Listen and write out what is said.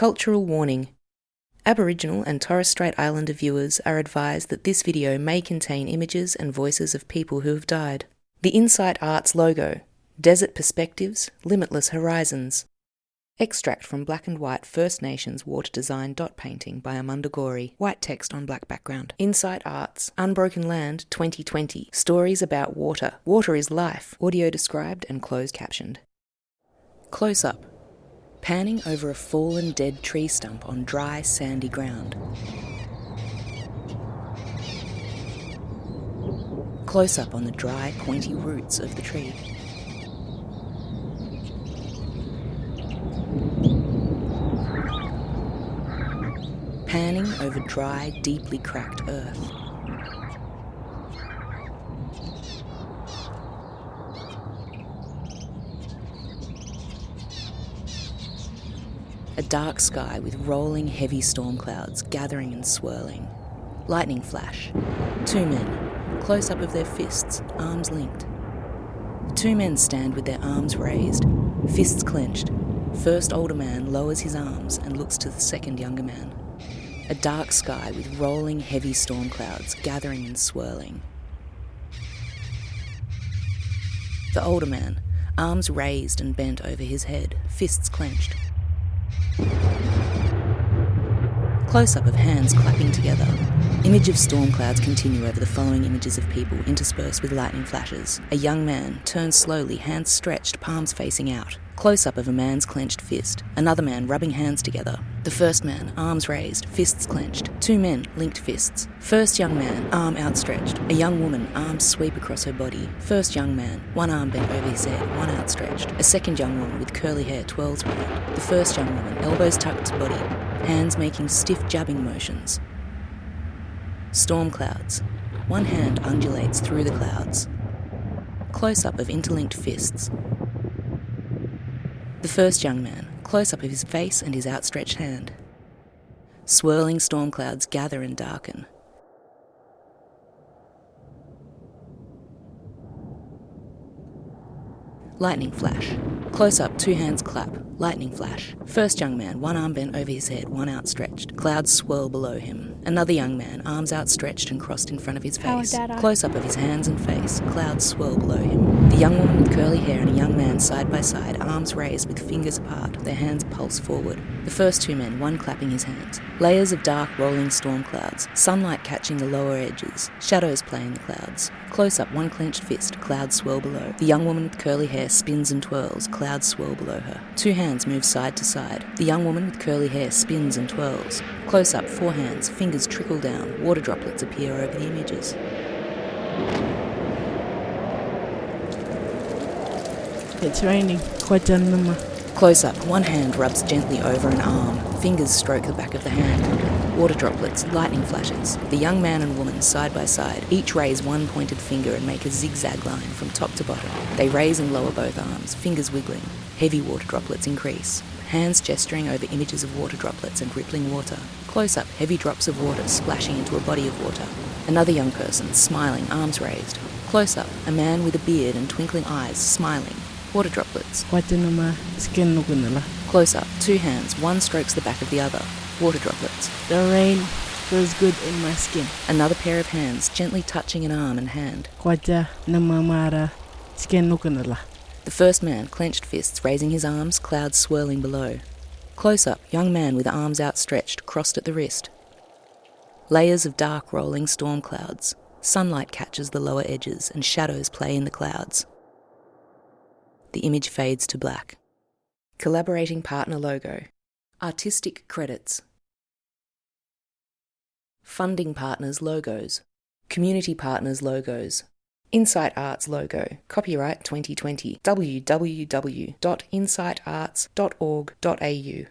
Cultural warning. Aboriginal and Torres Strait Islander viewers are advised that this video may contain images and voices of people who have died. The Incite Arts logo. Desert perspectives, limitless horizons. Extract from black and white First Nations water design dot painting by Amanda Gorey. White text on black background. Incite Arts. Unbroken Land 2020. Stories about water. Water is life. Audio described and closed captioned. Close up. Panning over a fallen dead tree stump on dry, sandy ground. Close up on the dry, pointy roots of the tree. Panning over dry, deeply cracked earth. A dark sky with rolling heavy storm clouds gathering and swirling. Lightning flash. Two men, close up of their fists, arms linked. The two men stand with their arms raised, fists clenched. First older man lowers his arms and looks to the second younger man. A dark sky with rolling heavy storm clouds gathering and swirling. The older man, arms raised and bent over his head, fists clenched. Close-up of hands clapping together. Image of storm clouds continue over the following images of people interspersed with lightning flashes. A young man turns slowly, hands stretched, palms facing out. Close-up of a man's clenched fist. Another man rubbing hands together. The first man, arms raised, fists clenched. Two men, linked fists. First young man, arm outstretched. A young woman, arms sweep across her body. First young man, one arm bent over his head, one outstretched. A second young woman with curly hair twirls round. The first young woman, elbows tucked to body, hands making stiff jabbing motions. Storm clouds. One hand undulates through the clouds. Close-up of interlinked fists. The first young man, close-up of his face and his outstretched hand. Swirling storm clouds gather and darken. Lightning flash. Close-up, two hands clap. Lightning flash. First young man, one arm bent over his head, one outstretched. Clouds swirl below him. Another young man, arms outstretched and crossed in front of his face. Close-up of his hands and face. Clouds swirl below him. The young woman with curly hair and a young man side by side, arms raised with fingers apart, their hands pulse forward. The first two men, one clapping his hands. Layers of dark rolling storm clouds. Sunlight catching the lower edges. Shadows play in the clouds. Close-up, one clenched fist. Clouds swirl below. The young woman with curly hair spins and twirls. Clouds swirl below her. Two hands move side to side. The young woman with curly hair spins and twirls. Close-up, four hands, fingers trickle down. Water droplets appear over the images. It's raining. Close-up, one hand rubs gently over an arm. Fingers stroke the back of the hand. Water droplets, lightning flashes. The young man and woman side by side, each raise one pointed finger and make a zigzag line from top to bottom. They raise and lower both arms, fingers wiggling. Heavy water droplets increase. Hands gesturing over images of water droplets and rippling water. Close-up, heavy drops of water splashing into a body of water. Another young person, smiling, arms raised. Close-up, a man with a beard and twinkling eyes, smiling. Water droplets. Close-up, two hands, one strokes the back of the other. Water droplets. The rain feels good in my skin. Another pair of hands, gently touching an arm and hand. The first man, clenched fists, raising his arms, clouds swirling below. Close-up, young man with arms outstretched, crossed at the wrist. Layers of dark rolling storm clouds. Sunlight catches the lower edges and shadows play in the clouds. The image fades to black. Collaborating partner logo. Artistic credits. Funding partners logos. Community partners logos. Incite Arts logo. Copyright 2020. www.incitearts.org.au